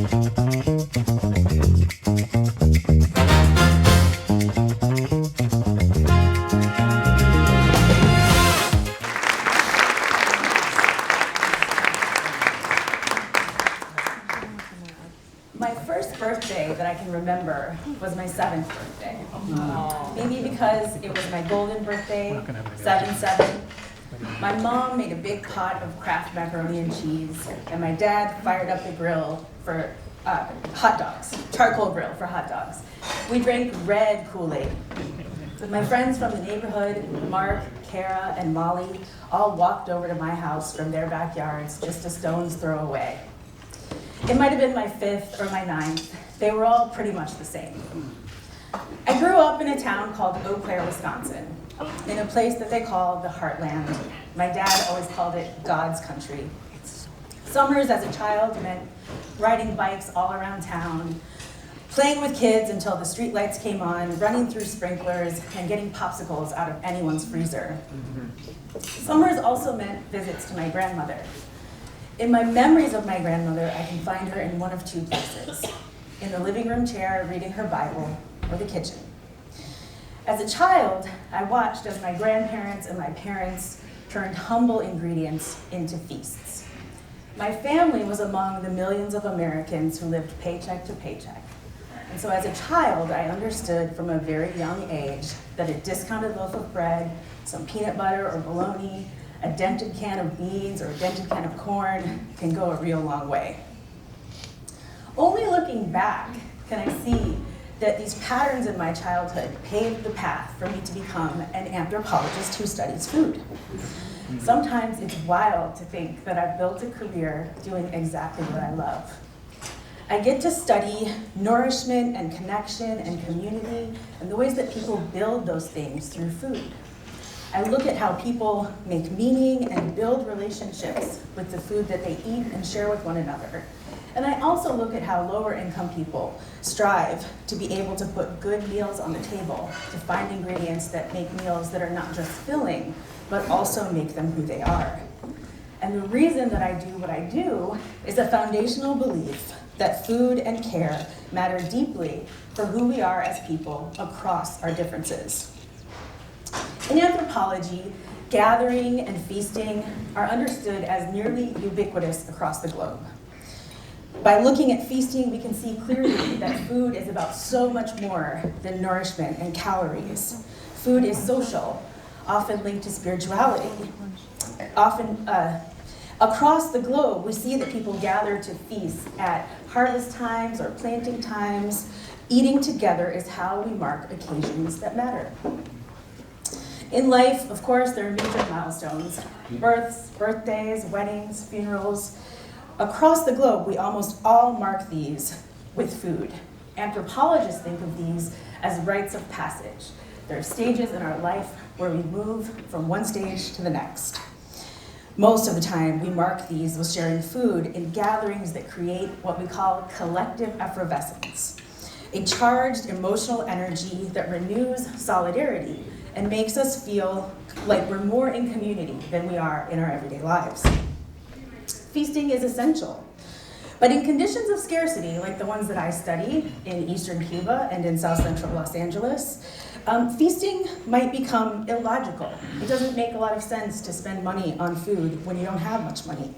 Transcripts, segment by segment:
My first birthday that I can remember was my 7th birthday. Maybe because it was my golden birthday, 7-7. My mom made a big pot of Kraft macaroni and cheese, and my dad fired up the grill for hot dogs, charcoal grill for hot dogs. We drank red Kool-Aid. My friends from the neighborhood, Mark, Kara, and Molly, all walked over to my house from their backyards just a stone's throw away. It might have been my 5th or my 9th. They were all pretty much the same. I grew up in a town called Eau Claire, Wisconsin, in a place that they call the Heartland. My dad always called it God's country. Summers as a child meant riding bikes all around town, playing with kids until the streetlights came on, running through sprinklers, and getting popsicles out of anyone's freezer. Summers also meant visits to my grandmother. In my memories of my grandmother, I can find her in one of two places: in the living room chair reading her Bible, or the kitchen. As a child, I watched as my grandparents and my parents turned humble ingredients into feasts. My family was among the millions of Americans who lived paycheck to paycheck. And so as a child, I understood from a very young age that a discounted loaf of bread, some peanut butter or bologna, a dented can of beans or a dented can of corn can go a real long way. Only looking back can I see that these patterns in my childhood paved the path for me to become an anthropologist who studies food. Sometimes it's wild to think that I've built a career doing exactly what I love. I get to study nourishment and connection and community and the ways that people build those things through food. I look at how people make meaning and build relationships with the food that they eat and share with one another. And I also look at how lower income people strive to be able to put good meals on the table, to find ingredients that make meals that are not just filling, but also make them who they are. And the reason that I do what I do is a foundational belief that food and care matter deeply for who we are as people across our differences. In anthropology, gathering and feasting are understood as nearly ubiquitous across the globe. By looking at feasting, we can see clearly that food is about so much more than nourishment and calories. Food is social, often linked to spirituality. Often, across the globe, we see that people gather to feast at harvest times or planting times. Eating together is how we mark occasions that matter. In life, of course, there are major milestones: births, birthdays, weddings, funerals. Across the globe, we almost all mark these with food. Anthropologists think of these as rites of passage. There are stages in our life where we move from one stage to the next. Most of the time, we mark these with sharing food in gatherings that create what we call collective effervescence, a charged emotional energy that renews solidarity and makes us feel like we're more in community than we are in our everyday lives. Feasting is essential, but in conditions of scarcity, like the ones that I study in Eastern Cuba and in South Central Los Angeles, feasting might become illogical. It doesn't make a lot of sense to spend money on food when you don't have much money.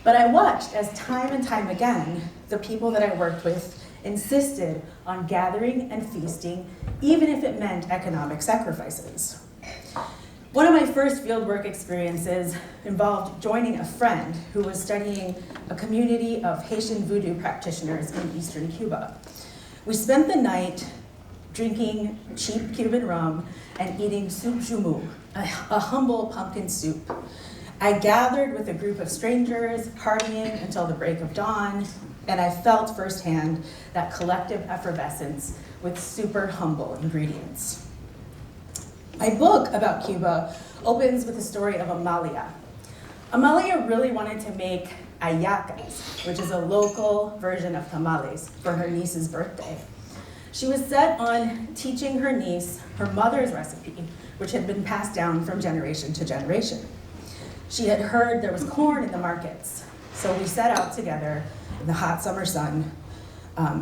But I watched as time and time again, the people that I worked with insisted on gathering and feasting, even if it meant economic sacrifices. One of my first fieldwork experiences involved joining a friend who was studying a community of Haitian voodoo practitioners in Eastern Cuba. We spent the night drinking cheap Cuban rum and eating soup jumu, a humble pumpkin soup. I gathered with a group of strangers, partying until the break of dawn, and I felt firsthand that collective effervescence with super humble ingredients. My book about Cuba opens with the story of Amalia. Amalia really wanted to make hallacas, which is a local version of tamales, for her niece's birthday. She was set on teaching her niece her mother's recipe, which had been passed down from generation to generation. She had heard there was corn in the markets, So we set out together in the hot summer sun,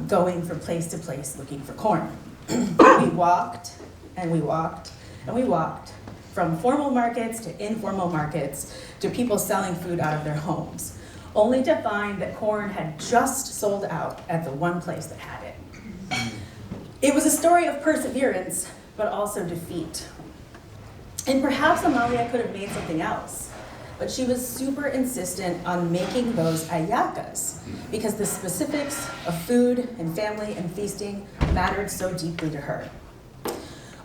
going from place to place looking for corn. We walked and we walked and we walked from formal markets to informal markets to people selling food out of their homes, only to find that corn had just sold out at the one place that had it. It was a story of perseverance, but also defeat. And perhaps Amalia could have made something else, but she was super insistent on making those hallacas because the specifics of food and family and feasting mattered so deeply to her.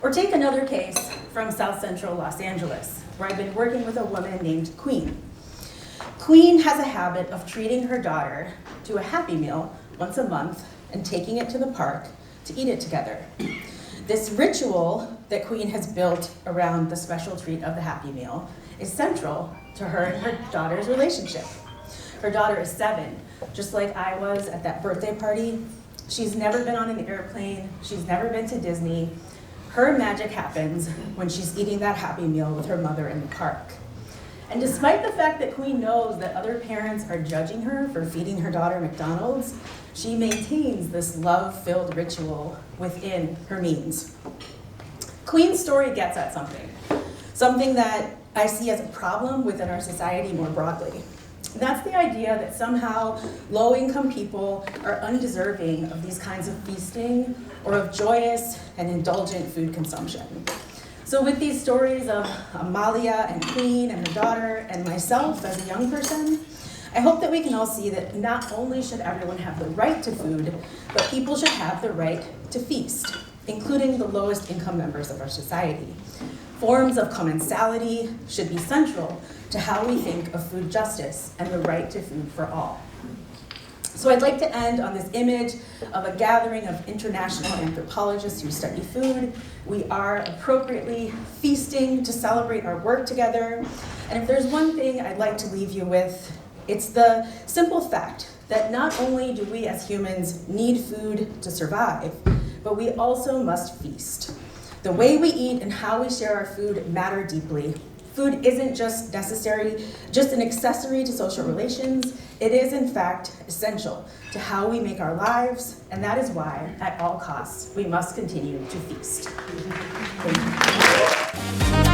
Or take another case from South Central Los Angeles, where I've been working with a woman named Queen. Queen has a habit of treating her daughter to a Happy Meal once a month and taking it to the park to eat it together. This ritual that Queen has built around the special treat of the Happy Meal is central to her and her daughter's relationship. Her daughter is 7, just like I was at that birthday party. She's never been on an airplane. She's never been to Disney. Her magic happens when she's eating that Happy Meal with her mother in the park. And despite the fact that Queen knows that other parents are judging her for feeding her daughter McDonald's, she maintains this love-filled ritual within her means. Queen's story gets at something that I see as a problem within our society more broadly. And that's the idea that somehow low-income people are undeserving of these kinds of feasting or of joyous and indulgent food consumption. So with these stories of Amalia and Queen and her daughter and myself as a young person, I hope that we can all see that not only should everyone have the right to food, but people should have the right to feast, including the lowest income members of our society. Forms of commensality should be central to how we think of food justice and the right to food for all. So I'd like to end on this image of a gathering of international anthropologists who study food. We are appropriately feasting to celebrate our work together. And if there's one thing I'd like to leave you with, it's the simple fact that not only do we as humans need food to survive, but we also must feast. The way we eat and how we share our food matter deeply. Food isn't just an accessory to social relations. It is, in fact, essential to how we make our lives, and that is why, at all costs, we must continue to feast. Thank you.